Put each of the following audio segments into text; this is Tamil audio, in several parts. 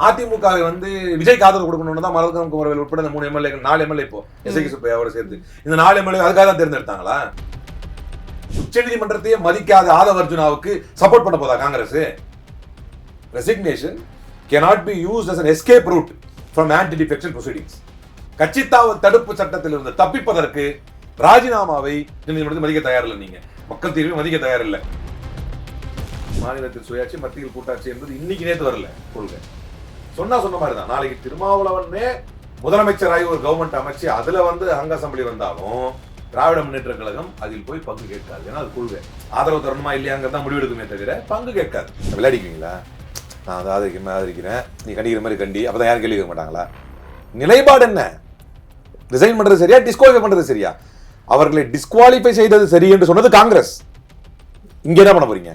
அதிமுகவை வந்து விஜய்க்கு ஆதரவு கொடுக்கணும்னு தான் மரகதம் குமரவேல் உட்பட இந்த 3 எம்எல்ஏ 4 எம்எல்ஏ இப்போ எஸ்ஐகி சுப்பையாவோட சேர்த்து இந்த 4 எம்எல்ஏ அதுக்காக தான் தேர்ந்தெடுத்தாங்களா? உச்சநீதிமன்றத்தையே மதிக்காத ஆதவ அர்ஜுனாவுக்கு சப்போர்ட் பண்ண போதா Congress? Resignation cannot be used as an escape route from anti-defection proceedings. கட்சித்தாவல் தடுப்பு சட்டத்தில் இருந்து தப்பிப்பதற்கு ராஜினாமாவை நீதிமன்றத்தில் மதிக்க தயாரில்லை. நீங்க மக்கள் தீர்வை மதிக்க தயாரில்லை. மாநிலத்தில் சுயாட்சி மத்தியில் கூட்டாட்சி என்பது இன்னைக்கு நேற்று வரல கொள்கை. சொன்ன மாதிரி தான். நாளைக்கு திருமாவளவனே முதலமைச்சராகி ஒரு கவர்மெண்ட் அமைச்சு அதுல வந்து அங்க அசம்பிளி வந்தாலும் திராவிட முன்னேற்ற கழகம் அதில் போய் பங்கு கேட்காது. ஏன்னா அது கொள்கை. ஆதரவு தரணுமா இல்லையாங்கிறதான் முடிவெடுக்குமே தவிர பங்கு கேட்காது. விளையாடிக்குவீங்களா? நான் அதை ஆதரிக்கிறேன், நீ கண்டிக்கிற மாதிரி கண்டி, அப்பதான் யாரும் கேள்வி கேட்க மாட்டாங்களா? நிலைப்பாடு என்ன? ரிசைன் பண்றது சரியா, டிஸ்குவாலிஃபை பண்றது சரியா? அவர்களை டிஸ்குவாலிஃபை செய்தது சரி என்று சொன்னது காங்கிரஸ். இங்க என்ன பண்ண போறீங்க?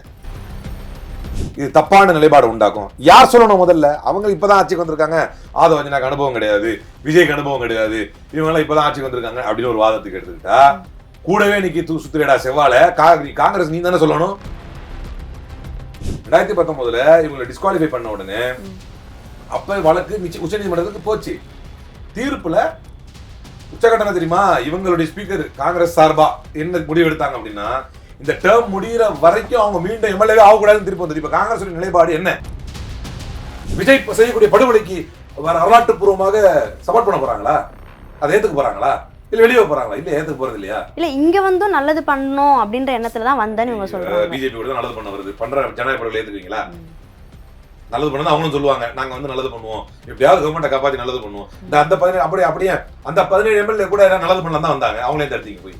இது தப்பான நிலைப்பாடு உண்டாக்கும். யார் சொல்லணும்? முதல்ல அவங்க இப்பதான் ஆட்சிக்கு வந்திருக்காங்க, ஆதவ அர்ஜுனாக்கு அனுபவம் கிடையாது, விஜய்க்கு அனுபவம் கிடையாது, இவங்கெல்லாம் இப்பதான் ஆட்சிக்கு வந்திருக்காங்க அப்படின்னு ஒரு வாதத்துக்கு எடுத்துக்கிட்டா கூடவே இன்னைக்கு சுத்திரடா செவ்வாழ காங்கிரஸ் நீ தானே சொல்லணும். 2019 இவங்களை டிஸ்குவாலிஃபை பண்ண உடனே அப்ப வழக்கு உச்சநீதிமன்றத்துக்கு போச்சு. தீர்ப்புல உச்சகட்டம் தெரியுமா? இவங்களுடைய ஸ்பீக்கர் காங்கிரஸ் சார்பா என்ன முடிவு எடுத்தாங்க அப்படின்னா, இந்த டேர்ம் முடிகிற வரைக்கும் அவங்க மீண்டும் எம்எல்ஏ ஆகக்கூடாதுன்னு திருப்பி வந்து. இப்ப காங்கிரஸ் நிலைப்பாடு என்ன? விஜய் செய்யக்கூடிய படுகொலைக்கு வரலாற்று பூர்வமாக சப்போர்ட் பண்ண போறாங்களா? அதை ஏத்துக்க போறாங்களா? இல்ல வெளியே போறாங்களா? இல்ல ஏத்துக்க போறது இல்லையா? இல்ல இங்க வந்து நல்லது பண்ணணும் அப்படின்ற எண்ணத்துல தான் வந்தேன்னு இவங்க சொல்றாங்க. பிஜேபி கூட நல்லது பண்ண வருது பண்ற ஜனநாயக படுகொலை ஏத்துக்குவீங்களா? நல்லது பண்ணா அவங்களும் சொல்லுவாங்க, நாங்க வந்து நல்லது பண்ணுவோம், எப்படியாவது கவர்மெண்ட்டை காப்பாற்றி நல்லது பண்ணுவோம். அந்த 17 அப்படியே அந்த 17 எம்எல்ஏ கூட நல்லது பண்ணலாம் தான் வந்தாங்க. அவங்களே தடுத்தீங்க போய்.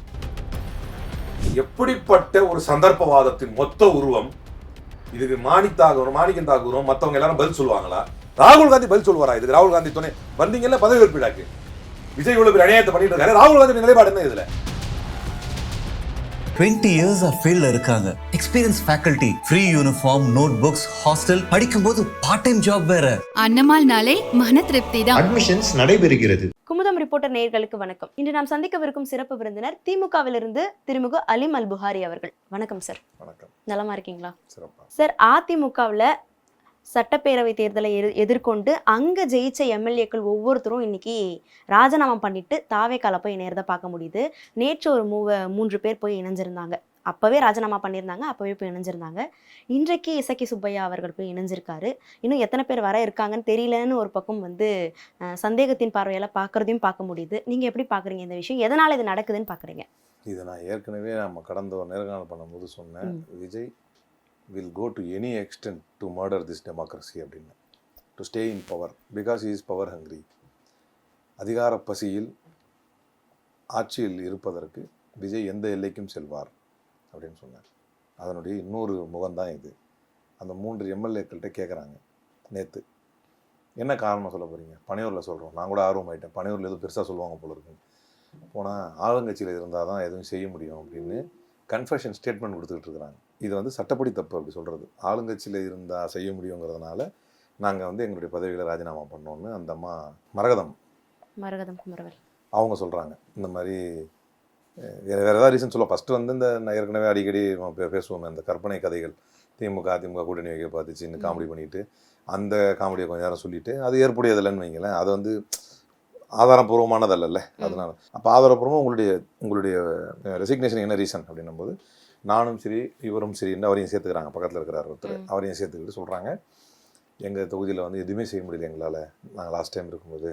எப்படிப்பட்ட ஒரு சந்தர்ப்பவாதத்தின் மொத்த உருவம் இதுக்கு? மாணிக்கம் தாக்கூரும் மற்றவங்க எல்லாரும் பதில் சொல்லுவாங்களா? ராகுல் காந்தி பதில் சொல்லுவாரா இதுக்கு? ராகுல் காந்தி துணை வந்தீங்கல்ல பதவி ஏற்பிடாக்கு, விஜய் இவ்வளவு பெரிய அநியாயத்தை பண்ணிட்டு இருக்காரு, ராகுல் காந்தி நிலைப்பாடு என்ன இதுல? 20 years of ஃபீல்ட்ல இருக்காங்க. Experience faculty, free uniform, notebooks, hostel, படிக்கும்போது பார்ட் டைம் ஜாப் வேற. அன்னமால்னாலே மன திருப்தி தான். அட்மிஷன்ஸ் நடைபெறுகிறது. குமுதம் ரிப்போர்ட்டர் நேயர்களுக்கு வணக்கம். இன்று நாம் சந்திக்கவிருக்கும் சிறப்பு விருந்தினர் திமுகவிலிருந்து திருமிகு அலிம் அல் புகாரி அவர்கள். வணக்கம் சார். வணக்கம். நலமா இருக்கீங்களா? சிறப்பா. சார், அதிமுகவில் சட்டப்பேரவை தேர்தலை எதிர்கொண்டு அங்கே ஜெயிச்ச எம்எல்ஏக்கள் ஒவ்வொருத்தரும் இன்னைக்கு ராஜினாமா பண்ணிட்டு தாவேக்கால போய் இணையறதை பார்க்க முடியுது. நேற்று ஒரு 3 பேர் போய் இணைஞ்சிருந்தாங்க. அப்போவே ராஜினாமா பண்ணியிருந்தாங்க, அப்போவே போய் இணைஞ்சிருந்தாங்க. இன்றைக்கு எஸ்ஐகி சுப்பையா அவர்கள் போய் இணைஞ்சிருக்காரு. இன்னும் எத்தனை பேர் வர இருக்காங்கன்னு தெரியலன்னு ஒரு பக்கம் வந்து சந்தேகத்தின் பார்வையால் பார்க்குறதையும் பார்க்க முடியுது. நீங்கள் எப்படி பார்க்குறீங்க இந்த விஷயம்? எதனால் இது நடக்குதுன்னு பார்க்குறீங்க? இதை நான் ஏற்கனவே நம்ம கடந்த ஒரு நேர்காணல் பண்ணும்போது சொன்னேன், Vijay will go to any extent to murder this democracy அப்படின்னு, to stay in power because he is power hungry. அதிகார பசியில் ஆட்சியில் இருப்பதற்கு விஜய் எந்த எல்லைக்கும் செல்வார் அப்படின்னு சொன்னார். அதனுடைய இன்னொரு முகம்தான் இது. அந்த 3 எம்எல்ஏக்கள்கிட்ட கேட்குறாங்க நேற்று, என்ன காரணம் சொல்ல போகிறீங்க? பனையூரில் சொல்கிறோம், நான் கூட ஆர்வமாயிட்டேன், பனையூரில் எதுவும் பெருசாக சொல்லுவாங்க போல இருக்குன்னு. போனால் ஆளுங்கட்சியில் இருந்தால் தான் எதுவும் செய்ய முடியும் அப்படின்னு கன்ஃபெஷன் ஸ்டேட்மெண்ட் கொடுத்துக்கிட்டு இருக்கிறாங்க. இது வந்து சட்டப்படி தப்பு அப்படி சொல்கிறது. ஆளுங்கட்சியில் இருந்தால் செய்ய முடியுங்கிறதுனால நாங்கள் வந்து எங்களுடைய பதவிகளை ராஜினாமா பண்ணோன்னு அந்த அம்மா மரகதம் குமரவேல் அவங்க சொல்கிறாங்க. இந்த மாதிரி வேறு ஏதாவது ரீசன் சொல்ல. ஃபஸ்ட்டு வந்து இந்த நான் ஏற்கனவே அடிக்கடி பேசுவோமே அந்த கற்பனை கதைகள், அதிமுக கூட்டணி வைக்க பார்த்துச்சு இன்னும் காமெடி பண்ணிட்டு, அந்த காமெடியை கொஞ்சம் நேரம் சொல்லிவிட்டு அது ஏற்புடையதில்லைன்னு வைங்களேன். அது வந்து ஆதாரப்பூர்வமானதல்ல. அதனால அப்போ ஆதாரப்பூர்வமாக உங்களுடைய ரெசிக்னேஷன் என்ன ரீசன் அப்படின்னும் போது நானும் சரி இவரும் சரின்னு அவரையும் சேர்த்துக்கிறாங்க. பக்கத்தில் இருக்கிறார் ஒருத்தர், அவரையும் சேர்த்துக்கிட்டு சொல்கிறாங்க, எங்கள் தொகுதியில் வந்து எதுவுமே செய்ய முடியல எங்களால், நாங்கள் லாஸ்ட் டைம் இருக்கும்போது.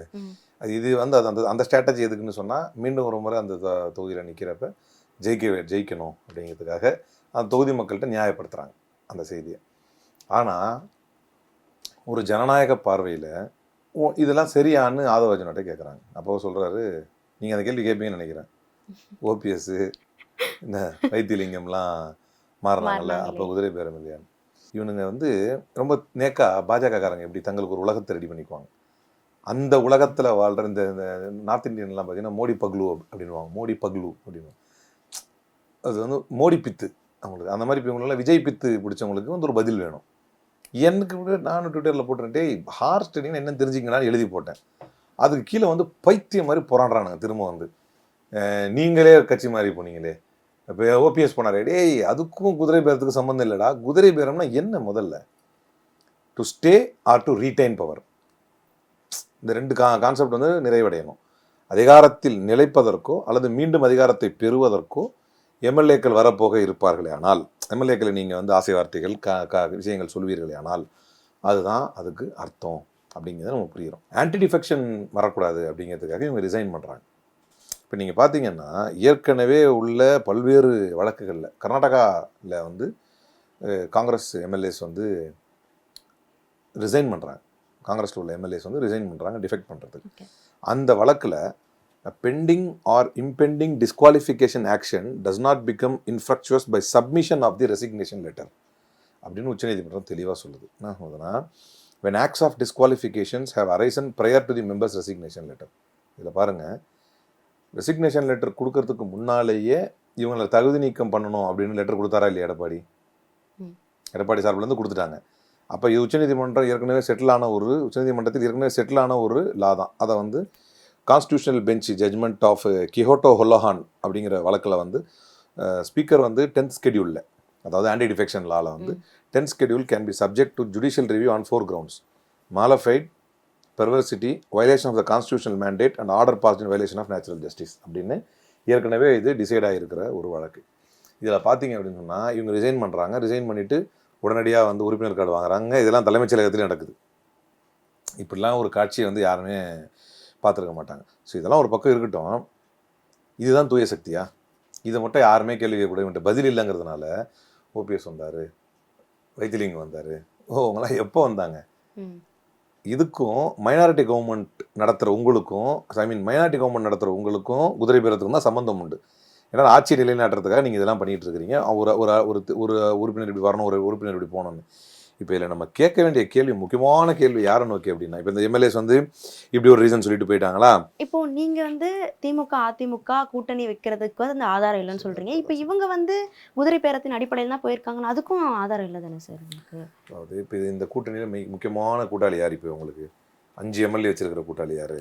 இது வந்து அது அந்த ஸ்ட்ராட்டஜி எதுக்குன்னு சொன்னால், மீண்டும் ஒரு முறை அந்த தொகுதியில் நிற்கிறப்ப ஜெயிக்கணும் அப்படிங்கிறதுக்காக அந்த தொகுதி மக்கள்கிட்ட நியாயப்படுத்துகிறாங்க அந்த செய்தியை. ஆனால் ஒரு ஜனநாயக பார்வையில் இதெல்லாம் சரியான்னு ஆதவ அர்ஜுனாட்ட கேட்குறாங்க. அப்போ சொல்கிறாரு, நீங்கள் அந்த கேள்வி கேட்பீங்கன்னு நினைக்கிறேன், ஓபிஎஸ் இந்த வைத்தியலிங்கம்லாம் மாறினாங்கல்ல, அப்போ குதிரை பேரம் இல்லையான்னு. இவனுங்க வந்து ரொம்ப நேக்கா பாஜகக்காரங்க எப்படி தங்களுக்கு ஒரு உலகத்தை ரெடி பண்ணிக்குவாங்க. அந்த உலகத்தில் வாழ்கிற இந்த நார்த் இந்தியன்லாம் பார்த்தீங்கன்னா மோடி பக்லு அப்படின்வாங்க, மோடி பக்லு அப்படின்னு. அது வந்து மோடி பித்து அவங்களுக்கு. அந்த மாதிரி இவங்களெல்லாம் விஜய் பித்து பிடிச்சவங்களுக்கு வந்து ஒரு பதில் வேணும். எனக்கு நானும் ட்விட்டரில் போட்டேன், டேய் ஹார்ஸ் ஸ்டடின்னு என்னன்னு தெரிஞ்சுங்களான்னு எழுதி போட்டேன். அதுக்கு கீழே வந்து பைத்தியம் மாதிரி போராடுறானுங்க. திரும்ப வந்து நீங்களே கட்சி மாறி போனீங்களே, இப்போ ஓபிஎஸ் போனார், டேய் அதுக்கும் குதிரை பேரத்துக்கு சம்மந்தம் இல்லைடா. குதிரை பேரம்னா என்ன? முதல்ல to stay or to retain power. இந்த ரெண்டு கான்செப்ட் வந்து நிறைவடையணும். அதிகாரத்தில் நிலைப்பதற்கோ அல்லது மீண்டும் அதிகாரத்தை பெறுவதற்கோ எம்எல்ஏக்கள் வரப்போக இருப்பார்களே ஆனால், எம்எல்ஏக்களை நீங்கள் வந்து ஆசை வார்த்தைகள் விஷயங்கள் சொல்வீர்களே ஆனால் அதுதான் அதுக்கு அர்த்தம் அப்படிங்கிறத நம்ம புரிகிறோம். ஆன்டி டிஃபெக்ஷன் வரக்கூடாது அப்படிங்கிறதுக்காக இவங்க ரிசைன் பண்ணுறாங்க. இப்போ நீங்கள் பார்த்தீங்கன்னா ஏற்கனவே உள்ள பல்வேறு வழக்குகளில் கர்நாடகாவில் வந்து காங்கிரஸ் எம்எல்ஏஸ் வந்து ரிசைன் பண்ணுறாங்க. காங்கிரஸில் உள்ள எம்எல்ஏஸ் வந்து ரிசைன் பண்ணுறாங்க டிஃபெக்ட் பண்ணுறதுக்கு. அந்த வழக்கில் pending or impending disqualification action does not become infructuous by submission of the resignation letter அப்படின்னு உச்சநீதிமன்றம் தெளிவாக சொல்லுது. என்ன சொல்லுதுன்னா, when acts of disqualifications have arisen prior to the members resignation letter. இதில் பாருங்கள், ரெசிக்னேஷன் லெட்டர் கொடுக்கறதுக்கு முன்னாலேயே இவங்களை தகுதி நீக்கம் பண்ணணும் அப்படின்னு லெட்டர் கொடுத்தாரா இல்லையா எடப்பாடி? எடப்பாடி சார்பிலேருந்து கொடுத்துட்டாங்க. அப்போ இது உச்சநீதிமன்றம் ஏற்கனவே உச்சநீதிமன்றத்தில் ஏற்கனவே செட்டில் ஆன ஒரு லா தான். அதை வந்து கான்ஸ்டியூஷனல் பெஞ்ச் ஜட்ஜ்மெண்ட் ஆஃப் கிஹோட்டோ ஹொல்லஹான் அப்படிங்கிற வழக்கில் வந்து ஸ்பீக்கர் வந்து 10th ஸ்கெடியூலில், அதாவது ஆன்டி டிஃபெக்ஷன் லாவில் வந்து 10th schedule can be subject to judicial review on 4 grounds: malafide, perversity, violation of the constitutional mandate and order passed in violation of natural justice அப்படின்னு ஏற்கனவே இது டிசைட் ஆகிருக்கிற ஒரு வழக்கு. இதில் பார்த்தீங்க அப்படின்னு சொன்னால் இவங்க ரிசைன் பண்ணுறாங்க. ரிசைன் பண்ணிவிட்டு உடனடியாக வந்து உறுப்பினர் கார்டு வாங்குறாங்க. இதெல்லாம் தலைமைச் செயலகத்திலே நடக்குது. இப்படிலாம் ஒரு காட்சியை வந்து யாருமே பார்த்துருக்க மாட்டாங்க. ஸோ இதெல்லாம் ஒரு பக்கம் இருக்கட்டும், இதுதான் தூய சக்தியா? இதை மட்டும் யாருமே கேள்வி கேட்கக்கூடாது. பதில் இல்லைங்கிறதுனால ஓபிஎஸ் வந்தார், வைத்திலிங்கம் வந்தார். அவங்களாம் எப்போ வந்தாங்க? இதுக்கும் மைனாரிட்டி கவர்மெண்ட் நடத்துகிற உங்களுக்கும், மைனாரிட்டி கவர்மெண்ட் நடத்துகிற உங்களுக்கும் குதிரை பேரத்துக்கும் தான் சம்மந்தம் உண்டு. ஏன்னா ஆட்சி நிலைநாட்டுறதுக்காக நீங்கள் இதெல்லாம் பண்ணிகிட்டு இருக்கிறீங்க. ஒரு உறுப்பினர் இப்படி வரணும், ஒரு உறுப்பினர் இப்படி போகணும்னு. இப்போ இதில் நம்ம கேட்க வேண்டிய கேள்வி, முக்கியமான கேள்வி யாரை நோக்கி அப்படின்னா, இப்போ இந்த எம்எல்ஏஸ் வந்து இப்படி ஒரு ரீசன் சொல்லிட்டு போயிட்டாங்களா? இப்போ நீங்கள் வந்து திமுக அதிமுக கூட்டணி வைக்கிறதுக்கு வந்து அந்த ஆதாரம் இல்லைன்னு சொல்கிறீங்க. இப்போ இவங்க வந்து குதிரை பேரத்தின் அடிப்படையில் தான் போயிருக்காங்கன்னா அதுக்கும் ஆதாரம் இல்லை தானே சார் உங்களுக்கு? அதாவது இப்போ இந்த கூட்டணியில் முக்கியமான கூட்டாளி யார்? இப்போ உங்களுக்கு 5 எம்எல்ஏ வச்சிருக்கிற கூட்டாளி யார்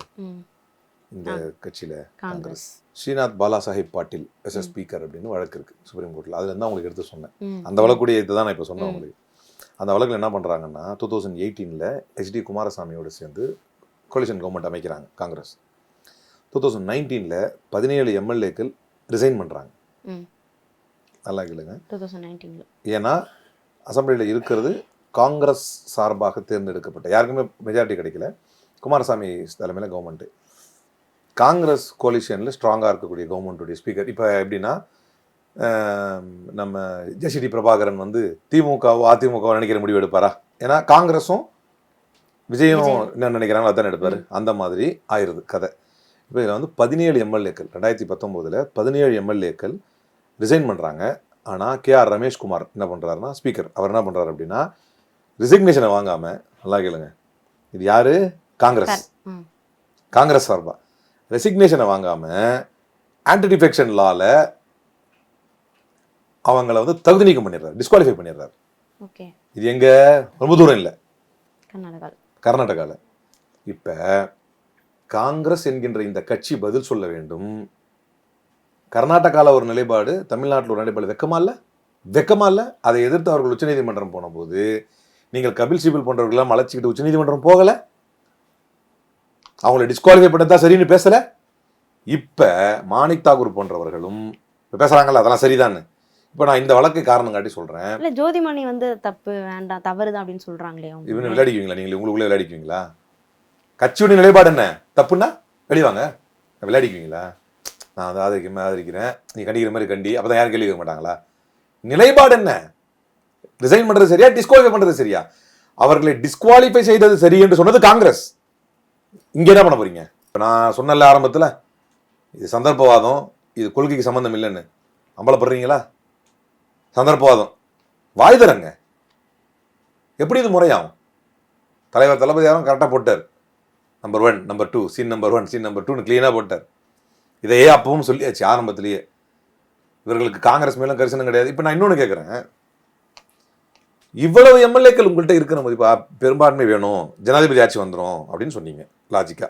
இந்த கட்சியில்? காங்கிரஸ். ஸ்ரீநாத் பாலாசாஹிப் பாட்டில் எஸ் ஸ்பீக்கர் அப்படின்னு வழக்கு இருக்குது சுப்ரீம் கோர்ட்டில். அதுலேருந்து தான் உங்களுக்கு எடுத்து சொன்னேன். அந்த வழக்குடைய இதை தான் நான் இப்போ சொன்னேன் உங்களுக்கு. அந்த வழக்கில் என்ன பண்ணுறாங்கன்னா, 2018 ஹெச்டி குமாரசாமியோடு சேர்ந்து கோலிஷன் கவர்மெண்ட் அமைக்கிறாங்க காங்கிரஸ். 2019 17 எம்எல்ஏக்கள் ரிசைன் பண்ணுறாங்க. நல்லா கேளுங்க, 2019. ஏன்னா அசம்பிளியில் இருக்கிறது காங்கிரஸ் சார்பாக தேர்ந்தெடுக்கப்பட்ட, யாருக்குமே மெஜாரிட்டி கிடைக்கல. குமாரசாமி தலைமையில் கவர்மெண்ட்டு, காங்கிரஸ் கோலிஷனில் ஸ்ட்ராங்காக இருக்கக்கூடிய கவர்மெண்ட்டுடைய ஸ்பீக்கர். இப்போ எப்படின்னா, நம்ம ஜெசிடி பிரபாகரன் வந்து திமுகவோ அதிமுகவோ நினைக்கிற முடிவு எடுப்பாரா? ஏன்னா காங்கிரஸும் விஜயும் என்ன நினைக்கிறாங்களோ அதான் எடுப்பார். அந்த மாதிரி ஆயிடுது கதை. இப்போ இதில் வந்து 17 எம்எல்ஏக்கள் 2019 17 எம்எல்ஏக்கள் ரிசைன் பண்ணுறாங்க. ஆனால் கேஆர் ரமேஷ்குமார் என்ன பண்ணுறாருன்னா, ஸ்பீக்கர், அவர் என்ன பண்ணுறாரு அப்படின்னா, ரிசிக்னேஷனை வாங்காமல், நல்லா கேளுங்க, இது யார்? காங்கிரஸ் சார்பா ரெசிக்னேஷனை வாங்காமல் ஆன்டி டிஃபெக்ஷன் லாவில் அவங்கள வந்து தகுதி நீக்கம் பண்ணிடுறாரு, டிஸ்குவாலிஃபை பண்ணிடுறாரு. இது எங்க? ரொம்ப தூரம் இல்லை, கர்நாடகாவில். இப்போ காங்கிரஸ் என்கின்ற இந்த கட்சி பதில் சொல்ல வேண்டும். கர்நாடகாவில் ஒரு நிலைப்பாடு, தமிழ்நாட்டில் ஒரு நிலைப்பாடு. வெக்கமா இல்லை? அதை எதிர்த்து அவர்கள் உச்சநீதிமன்றம் போன போது நீங்கள் கபில் சிபில் போன்றவர்களெல்லாம் அழைச்சிக்கிட்டு உச்சநீதிமன்றம் போகலை, அவங்களை டிஸ்குவாலிஃபை பண்ணதான் சரின்னு பேசலை. இப்போ மாணிக் தாக்கூர் போன்றவர்களும் பேசுகிறாங்கல்ல, அதெல்லாம் சரிதான்னு. இப்போ நான் இந்த வழக்கு காரணம் காட்டி சொல்கிறேன். இல்லை, ஜோதிமணி வந்து தப்பு வேண்டாம், தவறு தான் அப்படின்னு சொல்கிறாங்களே. இவங்க விளையாடிக்குவீங்களா? நீங்கள் உங்களுக்குள்ளே விளையாடிக்குவீங்களா? கட்சியுடைய நிலைப்பாடு என்ன? தப்புன்னா வெளிவாங்க, விளையாடிக்குவீங்களா? நான் அதை ஆதரிக்கிறேன், நீ கண்டிக்கிற மாதிரி கண்டி, அப்போ தான் யாரும் கேள்வி கேட்க மாட்டாங்களா? நிலைப்பாடு என்ன? ரிசைன் பண்ணுறது சரியா, டிஸ்குவாலிஃபை பண்ணுறது சரியா? அவர்களை டிஸ்குவாலிஃபை செய்தது சரி என்று சொன்னது காங்கிரஸ். இங்கே என்ன பண்ண போறீங்க? இப்போ நான் சொன்னல ஆரம்பத்தில், இது சந்தர்ப்பவாதம், இது கொள்கைக்கு சம்மந்தம் இல்லைன்னு அம்பலப்படுறீங்களா? சந்தர்ப்பவாதம் வாய் தரங்க. எப்படி இது முறையாகும்? தலைவர் தளபதி யாரும் கரெக்டாக போட்டார். Number 1, number 2, scene number 1, scene number 2ன்னு கிளீனாக போட்டார். இதையே அப்பவும் சொல்லியாச்சு ஆரம்பத்திலேயே. இவர்களுக்கு காங்கிரஸ் மேலும் கரிசனம் கிடையாது. இப்போ நான் இன்னொன்று கேட்குறேன், இவ்வளவு எம்எல்ஏக்கள் உங்கள்கிட்ட இருக்கிற மதிப்பா, பெரும்பான்மை வேணும், ஜனாதிபதி ஆட்சி வந்துடும் அப்படின்னு சொன்னீங்க லாஜிக்கா.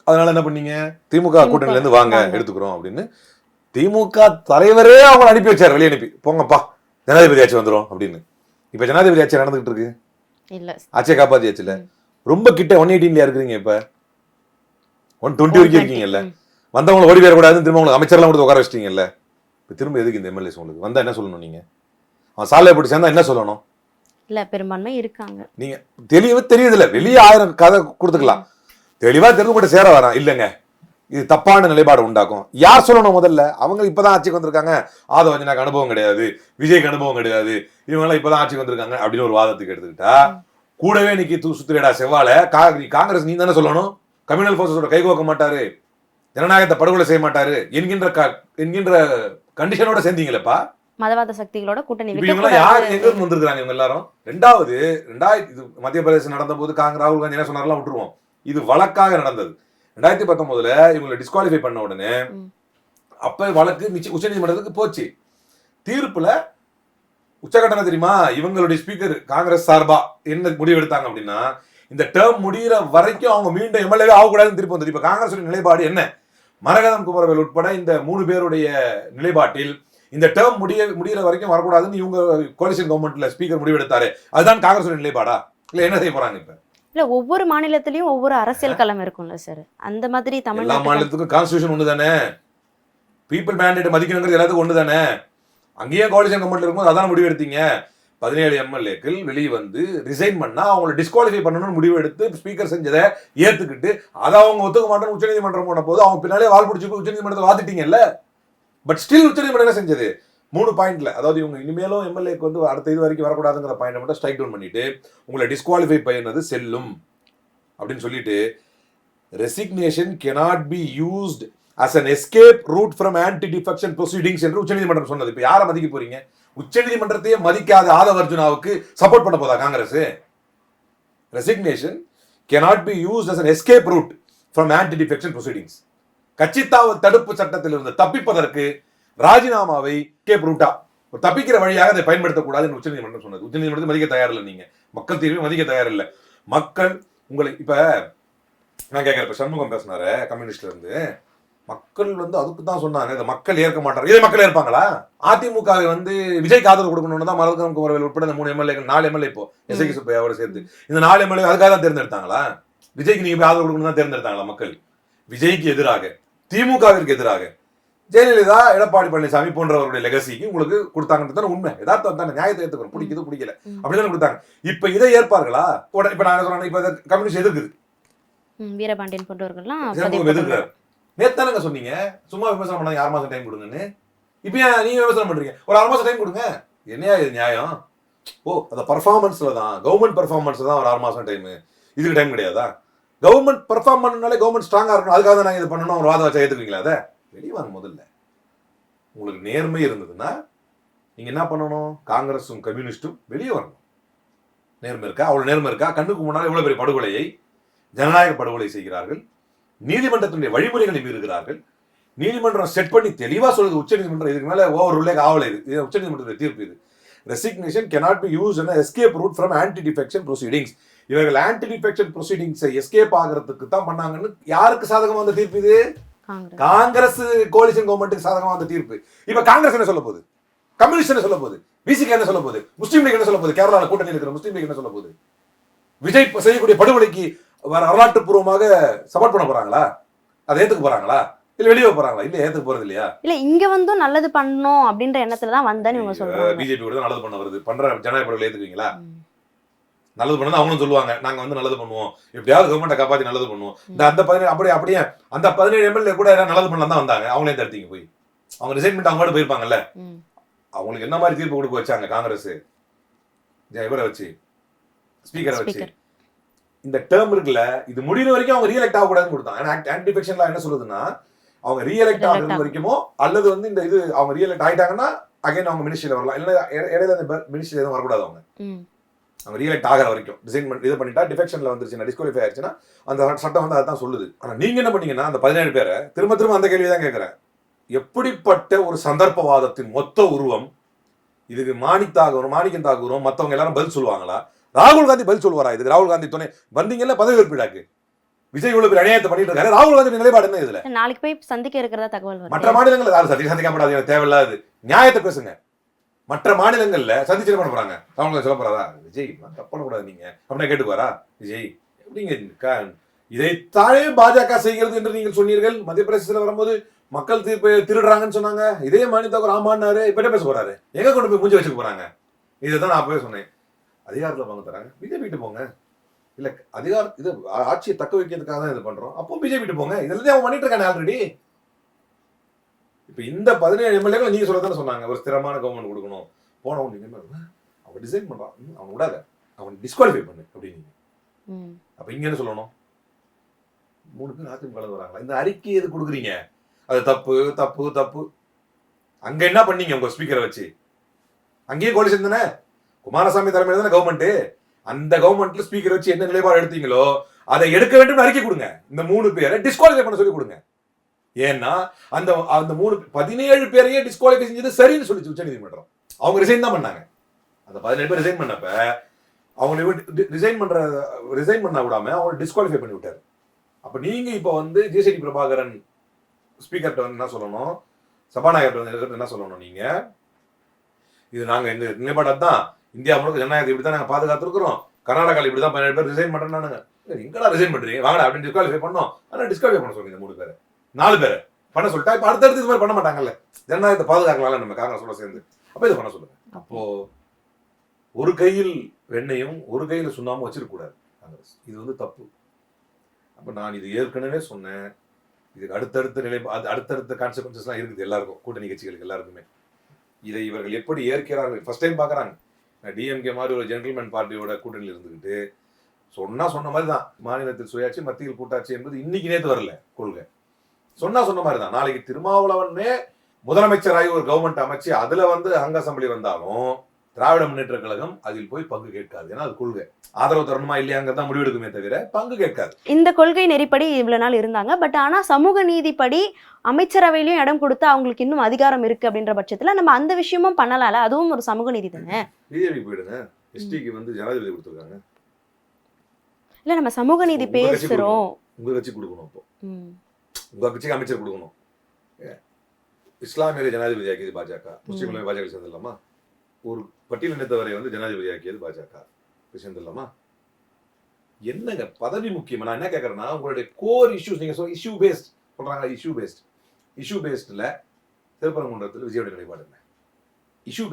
அதனால என்ன பண்ணீங்க? திமுக கூட்டணியிலேருந்து வாங்க எடுத்துக்கிறோம் அப்படின்னு திமுக தலைவரே அவங்களை அனுப்பி வச்சார், வெளியே அனுப்பி, போங்கப்பா ஜனாதிபதி ஆட்சி வந்துடும் அப்படின்னு. இப்போ ஜனாதிபதி ஆட்சி நடந்துகிட்டு இருக்கு, ஆட்சியை காப்பாற்றியாச்சு இல்லை. ரொம்ப கிட்ட 118 இருக்கிறீங்க, இப்ப 120 வரைக்கும் இருக்கீங்கல்ல. வந்தவங்களை ஓடி வரக்கூடாதுன்னு திரும்ப உங்களுக்கு அமைச்சர்லாம் கொடுத்து உட்கார வச்சிட்டீங்கல்ல. இப்போ திரும்ப எதுக்கு இந்த எம்எல்ஏஸ் உங்களுக்கு வந்தா என்ன சொல்லணும்? நீங்க அவன் சாலையை போட்டு சேர்ந்தா என்ன சொல்லணும்? இல்ல பெரும்பான்மை இருக்காங்க. நீங்க தெளிவா தெரியுதுல்ல, வெளியே 1000 கதை கொடுத்துக்கலாம், தெளிவா தெரிஞ்சு மட்டும் சேர வரான் இல்லைங்க. இது தப்பான நிலைப்பாடு உண்டாக்கும். யார் சொல்லணும்? முதல்ல அவங்க இப்பதான் ஆட்சிக்கு வந்திருக்காங்க, ஆதவஞ்சனாக்கு அனுபவம் கிடையாது, விஜய்க்கு அனுபவம் கிடையாது, இவங்கெல்லாம் இப்பதான் ஆட்சிக்கு வந்திருக்காங்க அப்படின்னு ஒரு வாதத்துக்கு எடுத்துக்கிட்டா, கூடவே இன்னைக்கு சுத்துறடா செவ்வாழ காங்கிரஸ் நீ தானே சொல்லணும். கம்யூனல் போர்ஸஸோட கைகோக்க மாட்டாரு, ஜனநாயகத்தை படுகொலை செய்ய மாட்டாரு என்கின்ற கண்டிஷனோட சேர்ந்தீங்களப்பா. மதவாத சக்திகளோட கூட்டணி இவங்க யார் எங்க இருந்து வந்திருக்காங்க? இவங்க எல்லாரும் ரெண்டாவது இது மத்திய பிரதேசம் நடந்த போது ராகுல் காந்தி என்ன சொன்னாரெல்லாம் விட்டுருவோம். இது வழக்காக நடந்தது. 2019 இவங்களை டிஸ்குவாலிஃபை பண்ண உடனே அப்ப வழக்கு உச்சநீதிமன்றத்துக்கு போச்சு. தீர்ப்புல உச்சகட்டணம் தெரியுமா? இவங்களுடைய ஸ்பீக்கர் காங்கிரஸ் சார்பா என்ன முடிவு எடுத்தாங்க அப்படின்னா, இந்த டேர்ம் முடிகிற வரைக்கும் அவங்க மீண்டும் எம்எல்ஏவே ஆகக்கூடாதுன்னு திருப்பி வந்தது. இப்ப காங்கிரஸ் நிலைப்பாடு என்ன? மரகதம் குமரவேல் உட்பட இந்த 3 பேருடைய நிலைப்பாட்டில் இந்த டேர்ம் முடிகிற வரைக்கும் வரக்கூடாதுன்னு இவங்க கோலிஷன் கவர்மெண்ட்ல ஸ்பீக்கர் முடிவு எடுத்தாரு. அதுதான் காங்கிரஸ் நிலைப்பாடா? இல்ல என்ன செய்ய போறாங்க இப்ப? இல்ல ஒவ்வொரு மாநிலத்திலயும் ஒவ்வொரு அரசியல் களம் இருக்கும்ல சார். அந்த மாதிரி எல்லா தமிழ்நாட்டுல மாநிலத்துக்கும் கான்ஸ்டிடியூஷன் ஒன்று தானே, பீப்புள் மேண்டேட் மதிக்கணுங்கிறது எல்லாத்துக்கும் ஒன்று தானே. அங்கேயே கோலிஷன் கவர்மெண்ட்ல இருக்கும்போது அதான் முடிவு எடுத்தீங்க. 17 எம்எல்ஏக்கள் வெளியே வந்து ரிசைன் பண்ணா அவங்களை டிஸ்குவாலிஃபை பண்ணணும்னு முடிவு எடுத்து ஸ்பீக்கர் செஞ்சதை ஏத்துக்கிட்டு அதை அவங்க ஒத்துக்க மாட்டேன்னு உச்சநீதிமன்றம் போன போது அவங்க பின்னாலே வால் பிடிச்சி உச்சநீதிமன்றத்தை வாதிட்டீங்கல்ல. பட் ஸ்டில் உச்சநீதிமன்றம் என்ன செஞ்சது? 3 பாயிண்ட்ல, அதாவது இவங்க இனிமேலும் எம்எல்ஏக்கு வந்து அடுத்த இது வரைக்கும் வரக்கூடாதுங்கிற பாயிண்ட் மட்டும் ஸ்ட்ரைக் டவுன் பண்ணிட்டு உங்களை டிஸ்குவாலிஃபை பண்ணது செல்லும் அப்படின்னு சொல்லிட்டு, resignation cannot be used as an escape route from anti-defection proceedings என்று உச்சநீதிமன்றம் சொன்னது. இப்ப யாரை மதிக்க போறீங்க? உச்சநீதிமன்றத்தையே மதிக்காத ஆதவ் அர்ஜுனாவுக்கு சப்போர்ட் பண்ண போதா Congress? Resignation cannot be used as an escape route from anti-defection proceedings. கட்சித்தாவ தடுப்பு சட்டத்தில் இருந்து தப்பிப்பதற்கு ராஜினாமாவை escape route தப்பிக்கிற வழியாக அதை பயன்படுத்தக்கூடாதுன்னு உச்சநீதிமன்றம் சொன்னது. உச்சநீதிமன்றத்தை மதிக்க தயாரில்லை. நீங்க மக்கள் தீர்வை மதிக்க தயாரில்லை. மக்கள் உங்களை இப்ப நான் கேட்கிறேன், இப்ப சண்முகம் பேசினாரு கம்யூனிஸ்ட்ல இருந்து, மக்கள் வந்து அதுக்கு தான் சொன்னாங்க இதை மக்கள் ஏற்க மாட்டாங்க. இதை மக்கள் ஏற்பாங்களா? அதிமுக வந்து விஜய்க்கு ஆதரவு கொடுக்கணும்னு தான் மரகதம் குமரவேல் உட்பட இந்த 3 எம்எல்ஏக்கள் 4 எம்எல்ஏ இப்போ எஸ்ஐகி சுப்பையாவோட சேர்த்து இந்த 4 எம்எல்ஏ அதுக்காக தான் தேர்ந்தெடுத்தாங்களா? விஜய்க்கு நீங்க போய் ஆதரவு கொடுக்கணும் தான் தேர்ந்தெடுத்தாங்களா மக்கள்? விஜய்க்கு எதிராக, திமுகவிற்கு எதிராக ஜெயலலிதா, எடப்பாடி பழனிசாமி போன்றவருடைய லெகசிக்கு உங்களுக்கு கொடுத்தாங்கன்றது தானே உண்மை. யதார்த்தம் தானே, நியாயத்தை ஏற்றுக்கணும். பிடிக்குது பிடிக்கல அப்படிதான் கொடுத்தாங்க. இப்ப இதை ஏற்பார்களா? இப்ப நான் சொல்றேன், இப்ப கம்யூனிஸ்ட் எதிர்க்குது, வீரபாண்டியன் போன்றவர்கள்லாம் எதிர்க்கிறார். நேத்தானுங்க சொன்னீங்க சும்மா விமர்சனம் பண்ணாங்க 6 மாசம் டைம் கொடுங்கன்னு. இப்ப நீங்க விமர்சனம் பண்றீங்க, ஒரு 6 மாசம் டைம் கொடுங்க. என்னையா இது நியாயம்? ஓ, அந்த பர்ஃபார்மன்ஸ்ல தான், கவர்மெண்ட் பர்ஃபார்மன்ஸ்ல தான் ஒரு 6 மாசம் டைம், இதுக்கு டைம் கிடையாதா? கவர்மெண்ட் பர்ஃபார்ம் பண்ணனாலே கவர்மெண்ட் ஸ்ட்ராங்கா இருக்கணும், அதுக்காக தான் நாங்கள் இது பண்ணணும் ஒரு வாதம் வச்சா ஏத்துக்குவீங்களா? அதை வெளியே வாங்க. முதல்ல உங்களுக்கு நேர்மை இருந்ததுன்னா நீங்க என்ன பண்ணணும்? காங்கிரஸும் கம்யூனிஸ்டும் வெளியே வரணும். நேர்மை இருக்கா? அவ்வளவு நேர்மை இருக்கா? கண்ணுக்கு முன்னால் எவ்வளவு பெரிய படுகொலையை, ஜனநாயக படுகொலை செய்கிறார்கள், நீதிமன்றத்தினுடைய வழிமுறைகளை மீறுகிறார்கள். நீதிமன்றம் செட் பண்ணி தெளிவா சொல்லுது, உச்சநீதிமன்றம் இதுக்கு மேல ஓவர் ரூல்லேக் ஆகலை. இது உச்சநீதிமன்றத்துடைய தீர்ப்பு. இது resignation cannot be used as an escape route from anti-defection proceedings. இவர்கள் anti-defection proceedings எஸ்கேப் ஆகிறதுக்கு தான் பண்ணாங்கன்னு யாருக்கு சாதகமா வந்த தீர்ப்பு? இது காங்கிரஸ் கோலிஷன் கவர்மெண்ட்டுக்கு சாதகமா வந்த தீர்ப்பு. இப்ப காங்கிரஸ் என்ன சொல்ல போகுது? கம்யூனிஸ்ட் என்ன சொல்ல போகுது? விசிக என்ன சொல்ல போகுது? முஸ்லீம் லீக் என்ன சொல்ல போகுது? கேரளாவில் கூட்டணி இருக்கிற முஸ்லீம் லீக் என்ன சொல்ல போகுது? விஜய் செய்யக்கூடிய படுகொலைக்கு வரலாற்று பூர்வமாக சப்போர்ட் பண்ண போறாங்களா? அதை ஏத்துக்க போறாங்களா? இல்ல வெளியே போறாங்களா? இல்ல ஏத்துக்க போறது இல்லையா? இல்ல இங்க வந்து நல்லது பண்ணணும் அப்படின்ற எண்ணத்துல தான் வந்தேன்னு இவங்க சொல்றாங்க. பிஜேபி கூட நல்லது பண்ண வருது, பண்ற ஜனநாயக படுகொலை ஏத்துக்குவீங்களா? நல்லது பண்ணா அவங்களும் சொல்லுவாங்க நாங்க வந்து நல்லது பண்ணுவோம், எப்படியாவது கவர்மெண்ட்டை காப்பாத்தி நல்லது பண்ணுவோம். அந்த 17 அப்படியே அந்த 17 எம்எல்ஏ கூட நல்லது பண்ணலாம் தான் வந்தாங்க. அவங்களே தடுத்தீங்க போய். அவங்க ரிசைன்மெண்ட் அவங்க போயிருப்பாங்கல்ல. அவங்களுக்கு என்ன மாதிரி தீர்ப்பு கொடுக்க வச்சாங்க காங்கிரஸ்? இவரை வச்சு, ஸ்பீக்கரை வச்சு. இந்த டேர்ம் இருக்குல்ல, இது முடிகிற வரைக்கும் அவங்க ரீஎலெக்ட் ஆகக்கூடாதுன்னு கொடுத்தாங்க. ஆன்டி-டிஃபெக்ஷன்ல என்ன சொல்லுதுன்னா, அவங்க ரீஎலெக்ட் ஆகிறது வரைக்குமோ அல்லது வந்து இந்த இது அவங்க ரீஎலெக்ட் ஆயிட்டாங்கன்னா அகைன் அவங்க மினிஸ்ட்ரியில வரலாம், இல்ல இடையில அந்த மினிஸ்ட்ரியில எதுவும் வரக்கூடாது. அவங்க ரீஎலெக்ட் ஆகிற வரைக்கும் டிசைன் இது பண்ணிட்டா, டிஃபெக்ஷன்ல வந்துருச்சுன்னா, டிஸ்குவாலிஃபை ஆயிடுச்சுன்னா அந்த சட்டம் வந்து அதான் சொல்லுது. ஆனா நீங்க என்ன பண்ணீங்கன்னா, அந்த 17 பேரை திரும்ப அந்த கேள்வி தான் கேட்கிறேன். எப்படிப்பட்ட ஒரு சந்தர்ப்பவாதத்தின் மொத்த உருவம் இதுக்கு? மாணிக்கம் தாக்கூரும் மற்றவங்க எல்லாரும் பதில் சொல்லுவாங்களா? ராகுல் காந்தி பதில் சொல்லுவாரா இதுக்கு? ராகுல் காந்தி துணை வந்தீங்கல்ல பதவி ஏற்பிடாக்கு, விஜய் இவ்வளவு பெரிய அநியாயத்தை பண்ணிட்டு இருக்காரு. ராகுல் காந்தி நிலைப்பாடு என்ன இதுல? நாளைக்கு போய் சந்திக்க இருக்கிறதா தகவல். மற்ற மாநிலங்கள் யாரும் சந்திக்கப்படாது, தேவையில்லாது. நியாயத்தை பேசுங்க. மற்ற மாநிலங்கள்ல சந்திச்சு பண்ண போறாங்க. ராகுல் காந்தி சொல்ல போறாரா? விஜய் தப்பு பண்ணக்கூடாது நீங்க அப்படின்னா கேட்டுக்குவாரா? விஜய் நீங்க இதைத்தானே பாஜக செய்கிறது என்று நீங்கள் சொன்னீர்கள். மத்திய பிரதேசத்துல வரும்போது மக்கள் தீர்ப்பு திருடுறாங்கன்னு சொன்னாங்க. இதே மாநில தாக்கூர் ஆமான்னாரு. இப்ப என்ன பேச போறாரு? எங்க கொண்டு போய் மூஞ்சி வச்சுக்க போறாங்க? இதைதான் நான் அப்பவே சொன்னேன். அதிகாரத்துல பங்கு தராங்க, பிஜேபிட்டு போங்க. இல்ல இது ஆட்சியை தக்க வைக்கிறதுக்காக தான் இது பண்றோம், அப்போ பிஜேபிட்டு போங்க. இதெல்லாம் அவன் பண்ணிட்டு இருக்கானே ஆல்ரெடி. இப்ப இந்த 17 எம்எல்ஏக்கள் நீங்க சொல்லத்தானே சொன்னாங்க ஒரு ஸ்திரமான கவர்மெண்ட் கொடுக்கணும். போனவன் நீங்க அவன் டிசைன் பண்றான், அவன் விடாத, அவன் டிஸ்குவாலிஃபை பண்ணு அப்படின்னு. அப்ப இங்க என்ன சொல்லணும்? 3 பேர் அதிமுக கலந்து வராங்களா? இந்த அறிக்கை எது கொடுக்குறீங்க? அது தப்பு தப்பு தப்பு. அங்க என்ன பண்ணீங்க உங்க ஸ்பீக்கரை வச்சு? அங்கேயே கோலிஷன் தானே, குமாரசாமி தலைமையில தானே கவர்மெண்ட். அந்த கவர்மெண்ட்ல ஸ்பீக்கர் வச்சு என்ன நிலைப்பாடு எடுத்தீங்களோ அதை எடுக்க வேண்டும் அறிக்கை கொடுங்க. இந்த 3 பேரை டிஸ்குவாலிஃபை பண்ண சொல்லி கொடுங்க. ஏன்னா அந்த 17 பேரையே டிஸ்குவாலிஃபை செஞ்சது சரின்னு சொல்லிச்சு உச்ச நீதிமன்றம். அவங்க ரிசைன் தான் பண்ணாங்க. அந்த 17 பேர் ரிசைன் பண்ணப்ப அவங்க ரிசைன் பண்ண விடாம அவங்க டிஸ்குவாலிஃபை பண்ணி விட்டாரு. அப்ப நீங்க இப்ப வந்து ஜேசிடி பிரபாகரன் ஸ்பீக்கர்கிட்ட வந்து என்ன சொல்லணும், சபாநாயகர்கிட்ட வந்து என்ன சொல்லணும், நீங்க இது நாங்க எங்க நிலைப்பாடு தான், இந்தியா முழுக்க ஜனநாயகத்தை இப்படிதான் நாங்க பாதுகாத்துருக்கிறோம், கர்நாடகாவில் இப்படிதான் 17 பேர் ரிசைன் பண்றேன்னானுங்க. எங்கடா ரிசைன் பண்றீங்க வாங்கடா அப்படின்னு டிஸ்குவாலிஃபை பண்ணோம். ஆனா டிஸ்குவாலிஃபை பண்ண சொல்லுங்க 3 பேரை 4 பேரை பண்ண சொல்லிட்டா இப்ப அடுத்தடுத்து இது மாதிரி பண்ண மாட்டாங்கல்ல. ஜனநாயகத்தை பாதுகாக்கலாம் நம்ம காங்கிரஸோட சேர்ந்து. அப்ப இதை பண்ண சொல்லுங்க. அப்போ ஒரு கையில் வெண்ணையும் ஒரு கையில் சுண்ணாமும் வச்சிருக்க கூடாது காங்கிரஸ். இது வந்து தப்பு. அப்ப நான் இது ஏற்கனவே சொன்னேன். இதுக்கு அடுத்தடுத்த கான்சிக்வன்சஸ்லாம் இருக்குது எல்லாருக்கும், கூட்டணி கட்சிகளுக்கு எல்லாருக்குமே. இதை இவர்கள் எப்படி ஏற்கிறார்கள் ஃபர்ஸ்ட் டைம் பார்க்குறாங்க. டிஎம்கே மாதிரி ஒரு ஜென்டில்மேன் பார்ட்டியோட கூட்டணியில் இருந்துக்கிட்டு சொன்ன மாதிரி தான் மாநிலத்தில் சுயாட்சி மத்தியில் கூட்டாட்சி என்பது இன்னைக்கு நேற்று வரல கொள்கை. சொன்ன மாதிரி தான். நாளைக்கு திருமாவளவனே முதலமைச்சராகி ஒரு கவர்மெண்ட் அமைச்சு அதுல வந்து அங்க அசம்பிளி வந்தாலும் திராவிட முன்னேற்ற கழகம் அதில் போய் பங்கு கேட்காது. ஏன்னா அது கொள்கை. ஆதரவு தரணுமா இல்லையாங்கிறதா முடிவெடுக்குமே தவிர பங்கு கேட்காது. இந்த கொள்கை நெறிப்படி இவ்வளவு நாள் இருந்தாங்க. பட் ஆனா சமூக நீதிப்படி அமைச்சரவையிலயும் இடம் கொடுத்து அவங்களுக்கு இன்னும் அதிகாரம் இருக்கு அப்படின்ற பட்சத்துல நம்ம அந்த விஷயமும் பண்ணலாம்ல. அதுவும் ஒரு சமூக நீதி தானே. பிஜேபி போயிடுங்க, எஸ்டிக்கு வந்து ஜனாதிபதி கொடுத்துருக்காங்க. இல்ல நம்ம சமூக நீதி பேசுறோம். உங்க கட்சி கொடுக்கணும், அப்போ உங்க கட்சிக்கு அமைச்சர் கொடுக்கணும். இஸ்லாமியரை ஜனாதிபதி ஆக்கியது பாஜக, முஸ்லீம்களை பாஜக சேர்ந்துடலாமா? ஒரு பட்டியலினத்தவரை வந்து ஜனாதிபதி ஆக்கியது பாஜக, சேர்ந்துடலாமா? என்னங்க பதவி முக்கியமா? நான் என்ன கேட்கறேன்னா உங்களுடைய கோர் இஷ்யூஸ் நீங்க இஷ்யூ பேஸ்ட் சொல்றாங்க. இஷ்யூ பேஸ்ட்ல திருப்பரங்குன்றத்தில் விஜயோட நிலைப்பாடு என்ன? இஷ்யூ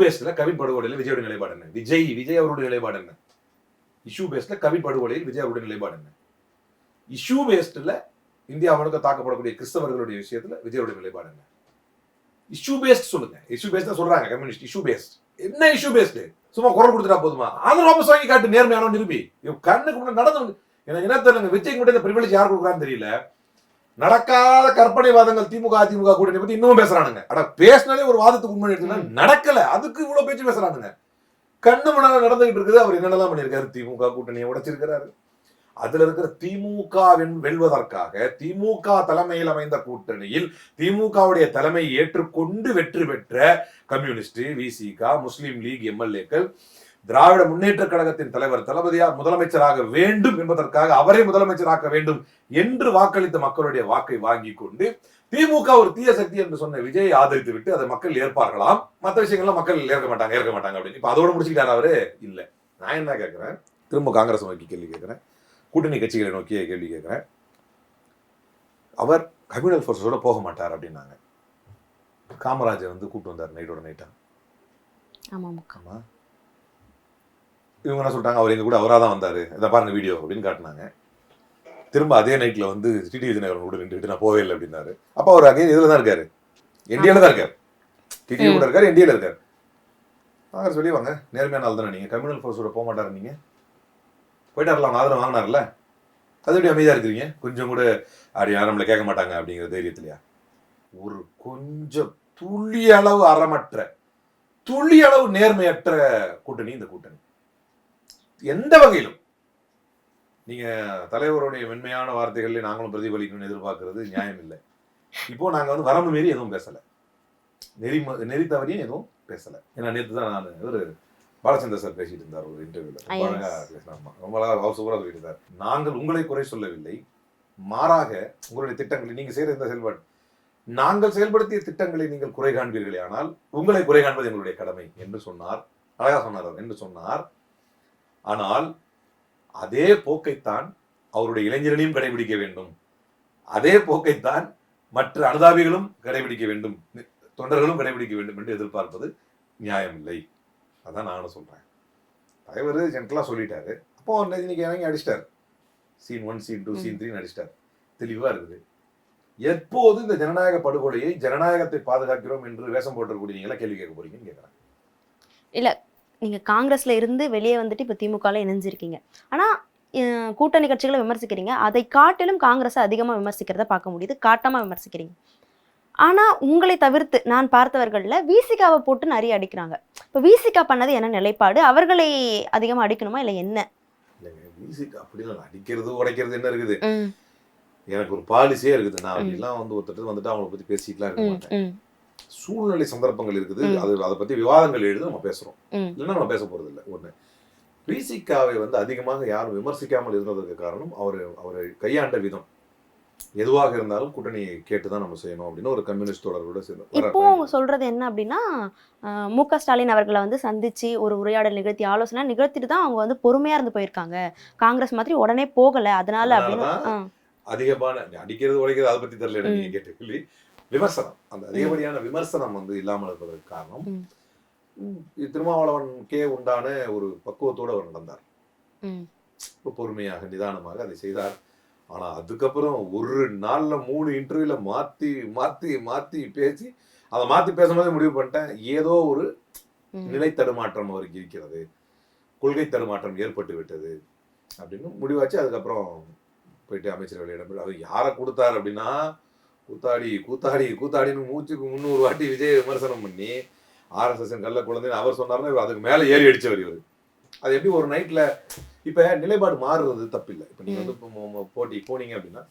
பேஸ்ட்ல கவின் படுகொலையில் விஜயோட நிலைப்பாடு என்ன? விஜய் அவருடைய நிலைப்பாடு என்ன? இஷ்யூ பேஸ்ட்ல கவின் படுகொலையில் விஜய் அவருடைய நிலைப்பாடு என்ன? இஷ்யூ பேஸ்ட்ல இந்தியா முழுக்க தாக்கப்படக்கூடிய கிறிஸ்தவர்களுடைய விஷயத்துல விஜயோட நிலைப்பாடு என்ன? இஷ்யூ பேஸ்ட் சொல்லுங்க. இஷ்யூ பேஸ்ட் தான் சொல்றாங்க கம்யூனிஸ்ட். இஷ்யூ பேஸ்ட் என்ன? இஷ்யூ பேஸ்ட் சும்மா குரல் கொடுத்துட்டா போதுமா? ஆதரவு வாபஸ் வாங்கி காட்டு, நேர்மையான நிரூபி. கண்ணுக்கு முன்னாடி நடந்து எனக்கு என்ன தெரியல, விஜய்க்கு மட்டும் இந்த பிரிவிலேஜ் யார் கொடுக்குறான்னு தெரியல. நடக்காத கற்பனைவாதங்கள் திமுக கூட்டணி பத்தி இன்னும் பேசுறானுங்க. அட பேசினாலே ஒரு வாதத்துக்கு உண்மை எடுத்துனா நடக்கல, அதுக்கு இவ்வளவு பேச்சு பேசுறானுங்க. கண்ணு முன்னாடி நடந்துகிட்டு இருக்குது. அவர் என்னென்னலாம் பண்ணியிருக்காரு? திமுக கூட்டணியை உடைச்சிருக்கிறாரு. அதுல இருக்கிற திமுக வெல்வதற்காக திமுக தலைமையில் அமைந்த கூட்டணியில் திமுகவுடைய தலைமையை ஏற்றுக்கொண்டு வெற்றி பெற்ற கம்யூனிஸ்ட், விசிக, முஸ்லீம் லீக் எம்எல்ஏக்கள் திராவிட முன்னேற்ற கழகத்தின் தலைவர் தளபதியார் முதலமைச்சராக வேண்டும் என்பதற்காக அவரை முதலமைச்சராக்க வேண்டும் என்று வாக்களித்த மக்களுடைய வாக்கை வாங்கி கொண்டு திமுக ஒரு தீய சக்தி என்று சொன்ன விஜயை ஆதரித்து விட்டு அதை மக்கள் ஏற்பார்களாம், மற்ற விஷயங்கள்லாம் மக்கள் ஏற்க மாட்டாங்க அப்படின்னு. இப்ப அதோட முடிச்சுக்கிட்டாரு அவரு. இல்ல, நான் என்ன கேட்கிறேன், திரும்ப காங்கிரஸ் நோக்கி கேள்வி கேட்கிறேன், கூட்டணி கட்சிகளை நோக்கிய கேள்வி கேட்கிறேன். அவர் கம்யூனல் ஃபோர்ஸோட போக மாட்டார் அப்படின்னாங்க. காமராஜர் வந்து கூப்பிட்டு வந்தார் நைட்டோட நைட்டா. ஆமா, இவங்க என்ன சொல்லிட்டாங்க, அவர் எங்க கூட அவராக தான் வந்தாரு, இதை பாருங்க வீடியோ அப்படின்னு காட்டினாங்க. திரும்ப அதே நைட்ல வந்து டிடி விஜயநகரன் கூட நின்றுட்டு நான் போவே இல்லை அப்படின்னாரு. அப்ப அவர் அகைன் இதுல தான் இருக்காரு, என்டிஏல தான் இருக்காரு, டிடி கூட இருக்காரு, என்டிஏல இருக்காரு. காங்கிரஸ் வெளியே வாங்க, நேர்மையான ஆள் தானே நீங்க, கம்யூனல் ஃபோர்ஸோட போக மாட்டாரு, நீங்க போயிட்டார்ல, அவங்க ஆதரவு வாங்கினார்ல, அது எப்படி அமைதியா இருக்கிறீங்க? கொஞ்சம் கூட அப்படி யாரும் நம்மளை கேட்க மாட்டாங்க அப்படிங்கிற தைரியத்திலையா? ஒரு கொஞ்சம் துளி அளவு அறமற்ற, துளி அளவு நேர்மையற்ற கூட்டணி இந்த கூட்டணி. எந்த வகையிலும் நீங்க தலைவருடைய மென்மையான வார்த்தைகளில் நாங்களும் பிரதிபலிக்கணும்னு எதிர்பார்க்கறது நியாயம் இல்லை. இப்போ நாங்க வந்து வரம்பு மீறி எதுவும் பேசல, நெறி தவறியும் எதுவும் பேசல. ஏன்னா நேற்று தான் நான் ஒரு பாலச்சந்தர் சார் பேசிட்டு இருந்தார் ஒரு இன்டர்வியூல, ரொம்ப அழகா பேசினாமா, ரொம்ப அழகா சூப்பரா சொல்லிட்டு இருந்தார். நாங்கள் உங்களை குறை சொல்லவில்லை, மாறாக உங்களுடைய திட்டங்களை நீங்க செய்யற இந்த செயல்பாடு, நாங்கள் செயல்படுத்திய திட்டங்களை நீங்கள் குறை காண்பீர்களே, ஆனால் உங்களை குறை காண்பது எங்களுடைய கடமை என்று சொன்னார். அழகா சொன்னார் என்று சொன்னார். ஆனால் அதே போக்கைத்தான் அவருடைய இளைஞரனையும் கடைபிடிக்க வேண்டும், அதே போக்கைத்தான் மற்ற அனுதாபிகளும் கடைபிடிக்க வேண்டும், தொண்டர்களும் கடைபிடிக்க வேண்டும் என்று எதிர்பார்ப்பது நியாயம் இல்லை. அதான் நானும் சொல்றேன். தலைவர் ஜென்ரலா சொல்லிட்டாரு. அப்போ இன்னைக்கு இறங்கி அடிச்சிட்டாரு. சீன் 1, சீன் 2, சீன் 3 அடிச்சிட்டாரு. தெளிவா இருக்குது. எப்போது இந்த ஜனநாயக படுகொலையை ஜனநாயகத்தை பாதுகாக்கிறோம் என்று வேஷம் போட்டிருக்கூடிய நீங்களா கேள்வி கேட்க போறீங்கன்னு கேட்கறேன். இல்ல நீங்க காங்கிரஸ்ல இருந்து வெளியே வந்துட்டு இப்ப திமுகல இணைஞ்சிருக்கீங்க. ஆனா கூட்டணி கட்சிகளை விமர்சிக்கிறீங்க. அதை காட்டிலும் காங்கிரஸை அதிகமா விமர்சிக்கிறத பார்க்க முடியுது. காட்டாம விமர்சிக்கிறீங்க. ஆனா உங்களை தவிர்த்து நான் பார்த்தவர்கள்ல விசிகாவை போட்டு நிறைய அடிக்கிறாங்க. இப்ப விசிகா பண்ணது என்ன நிலைப்பாடு? அவர்களை அதிகமா அடிக்கணுமா இல்ல என்ன? இல்லைங்க, விசிகா அப்படிலாம் அடிக்கிறது உடைக்கிறது என்ன இருக்குது? எனக்கு ஒரு பாலிசியே இருக்குது. நான் அப்படிலாம் ஒருத்தர் வந்துட்டு அவங்களை பத்தி பேசிக்கலாம் இருக்க மாட்டேன். சூழ்நிலை சந்தர்ப்பங்கள் இருக்குது. அதை பத்தி விவாதங்கள் எழுது நம்ம பேசுறோம். இல்லைன்னா நம்ம பேச போறது இல்லை. ஒண்ணு, விசிகாவை அதிகமாக யாரும் விமர்சிக்காமல் இருந்ததுக்கு காரணம் அவரை கையாண்ட விதம். எதுவாக இருந்தாலும் கூட்டணியை கேட்டுதான் நம்ம செய்யணும் அப்படின்னு ஒரு கம்யூனிஸ்ட் தொடர்களோட சேர்ந்து இப்போ சொல்றது என்ன அப்படின்னா, மு.க. ஸ்டாலின் அவர்களை சந்திச்சு ஒரு உரையாடல் நிகழ்த்தி ஆலோசனை நிகழ்த்திட்டு தான் அவங்க பொறுமையா இருந்து போயிருக்காங்க. காங்கிரஸ் மாதிரி உடனே போகல. அதனால அப்படின்னு அதிகமான அடிக்கிறது உடைக்கிறது அதை பத்தி தெரியல. நீங்க கேட்டு விமர்சனம், அந்த அதிகப்படியான விமர்சனம் இல்லாமல் இருப்பதற்கு காரணம் திருமாவளவனுக்கே உண்டான ஒரு பக்குவத்தோடு அவர் நடந்தார். பொறுமையாக நிதானமாக அதை செய்தார். ஆனா அதுக்கப்புறம் ஒரு நாள்ல 3 இன்டர்வியூல மாத்தி மாத்தி மாத்தி பேசி அதை மாத்தி பேசும்போது முடிவு பண்ணிட்டேன், ஏதோ ஒரு நிலை தடுமாற்றம் அவருக்கு இருக்கிறது, கொள்கை தடுமாற்றம் ஏற்பட்டு விட்டது அப்படின்னு முடிவாச்சு. அதுக்கப்புறம் போயிட்டு அமைச்சரவையிடம் அவர் யாரை கொடுத்தாரு அப்படின்னா, கூத்தாடி கூத்தாடி கூத்தாடின்னு மூச்சுக்கு 300 வாட்டி விஜய் விமர்சனம் பண்ணி RSS கல்ல குழந்தைன்னு அவர் சொன்னார்னா அதுக்கு மேல ஏறி அடிச்சவர் இவர். அது எப்படி ஒரு நைட்ல இப்ப நிலைப்பாடு மாறுறது தப்பில்லை. இப்ப நீங்க போட்டி போனீங்க அப்படின்னா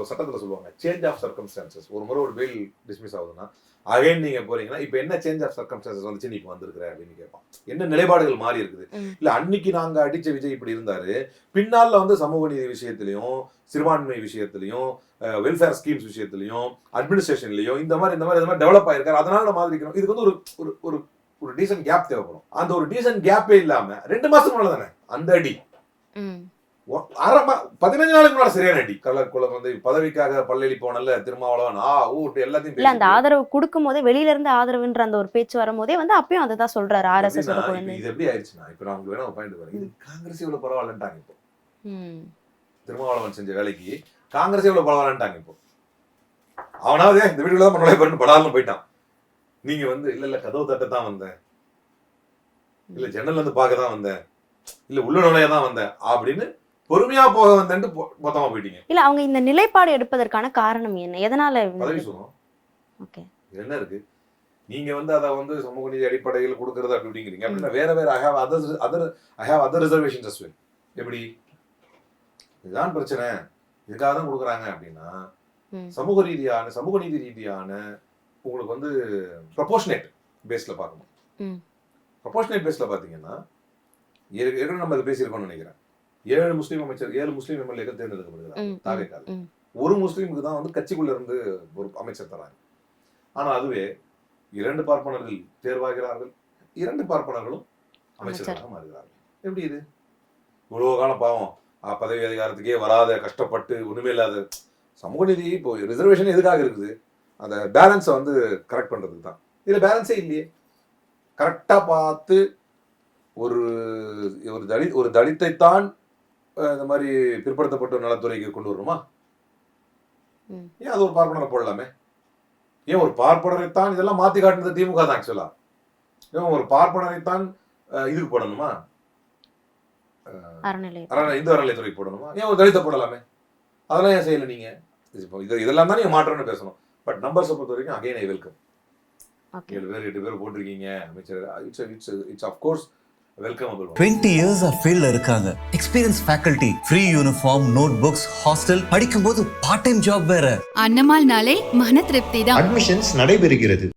சட்டத்துல சொல்லுவாங்க சேஞ்ச் ஆஃப் சர்க்கம்ஸ்டான்சஸ். ஒரு முறை ஒரு பெயில் டிஸ்மிஸ் ஆகுதுன்னா அகைன் நீங்க போறீங்கன்னா இப்ப என்ன சேஞ்ச் ஆஃப் சர்க்கம்ஸ்டான்சஸ் வந்துச்சு நீ இப்ப வந்திருக்கிற அப்படின்னு கேட்பான். என்ன நிலைப்பாடுகள் மாறி இருக்குது? இல்ல அன்னைக்கு நாங்க அடிச்ச விஜய் இப்படி இருந்தாரு, பின்னால சமூக நீதி விஷயத்திலையும் சிறுபான்மை விஷயத்திலையும் வெல்ஃபேர் ஸ்கீம்ஸ் விஷயத்திலையும் அட்மினிஸ்ட்ரேஷன்லயும் இந்த மாதிரி டெவலப் ஆயிருக்காரு, அதனால நம்ம ஆதரிக்கணும். இதுக்கு ஒரு ஒரு ஒரு டீசன்ட் கேப் தேவைப்படும். அந்த ஒரு டீசன்ட் கேப்பே இல்லாம 2 மாசத்துக்கு முன்னாடி தானே அந்த அடி, 15 நாளுக்கு முன்னாடி சரியான அடி. கள்ளக்குளம் பதவிக்காக பள்ளி போனல திருமாவளவன் எல்லாத்தையும் இல்ல அந்த ஆதரவு கொடுக்கும் போதே வெளியில இருந்து ஆதரவுன்ற அந்த ஒரு பேச்சு வரும்போதே அப்பயும் அதை தான் சொல்றாரு RSS. இது எப்படி ஆயிடுச்சுன்னா இப்ப நான் உங்களுக்கு வேணா பாயிண்ட் வரேன். இது காங்கிரஸ் இவ்வளவு பரவாயில்லன்ட்டாங்க. இப்போ திருமாவளவன் செஞ்ச வேலைக்கு காங்கிரஸ் இவ்வளவு பரவாயில்லன்ட்டாங்க. இப்போ அவனாவது இந்த வீட்டுல தான் நுழைய பண்ணு படாலும் போயிட்டான். நீங்க இல்ல கதவு தட்ட தான் வந்தேன், இல்ல ஜன்னல் பார்க்க தான் வந்தேன், இல்ல உள்ள நுழைய தான் வந்தேன் அப்படின்னு பொறுமையா போக வந்தேன்னு மொத்தமா போயிட்டீங்க. இல்ல அவங்க இந்த நிலைப்பாடு எடுப்பதற்கான காரணம் என்ன? எதனால பதவி சுகம்? ஓகே, என்ன இருக்கு? நீங்க அதை சமூக நீதி அடிப்படையில் கொடுக்கறது அப்படி அப்படிங்கிறீங்க அப்படின்னா வேற I have other reservations as well. எப்படி இதுதான் பிரச்சனை, இதுக்காக தான் கொடுக்குறாங்க அப்படின்னா சமூக நீதி ரீதியான உங்களுக்கு ப்ரொபோர்ஷனேட் பேஸ்ல பார்க்கணும். ப்ரொபோர்ஷனேட் பேஸ்ல பாத்தீங்கன்னா ஏற்கனவே நம்ம இதை பேசியிருக்கோம்னு நினைக்கிறேன். 7 முஸ்லீம் அமைச்சர் 7 முஸ்லீம் எம்எல்ஏக்கள் தேர்ந்தெடுக்கப்படுகிறாங்க தாவேக்கால. ஒரு முஸ்லீமுக்கு தான் கட்சிக்குள்ள இருந்து ஒரு அமைச்சர் தராங்க. ஆனா அதுவே 2 பார்ப்பனர்கள் தேர்வாகிறார்கள், 2 பார்ப்பனர்களும் அமைச்சராக மாறுகிறார்கள். எப்படி இது? இவ்வளவு காலம் பாவம் பதவி அதிகாரத்துக்கே வராத கஷ்டப்பட்டு ஒண்ணுமே இல்லாத சமூக நீதி இப்போ ரிசர்வேஷன் எதுக்காக இருக்குது? அந்த பேலன்ஸை கரெக்ட் பண்றதுக்கு தான். இதுல பேலன்ஸே இல்லையே. கரெக்டா பார்த்து ஒரு தலித்தைத்தான் இந்த மாதிரி பிற்படுத்தப்பட்ட நலத்துறைக்கு கொண்டு வரணுமா? ஏன் அது ஒரு பார்ப்பனரை போடலாமே? ஏன் ஒரு பார்ப்பனரைத்தான் இதெல்லாம் மாத்தி காட்டுனது திமுக தான் ஆக்சுவலா. ஏன் ஒரு பார்ப்பனரைத்தான் இதுக்கு போடணுமா? இந்து அறநிலையத்துறைக்கு போடணுமா? ஏன் ஒரு தலித்தை போடலாமே? அதெல்லாம் ஏன் செய்யல நீங்க? இதெல்லாம் தான் நீங்க மாற்றம்னு பேசணும். பட் நம்பர்ஸை பொறுத்த வரைக்கும் அகைன் ஐ வெல்கம். 7 பேர் 8 பேர் போட்டிருக்கீங்க அமைச்சர். It's of course welcomeable. 20 years ஃபீல்ட்ல இருக்காங்க. Experience faculty, free uniform, notebooks, hostel, படிக்கும்போது பார்ட் டைம் ஜாப் வேற. அன்னமால் நாளே மன திருப்தி தான். அட்மிஷன்ஸ் நடைபெறுகிறது.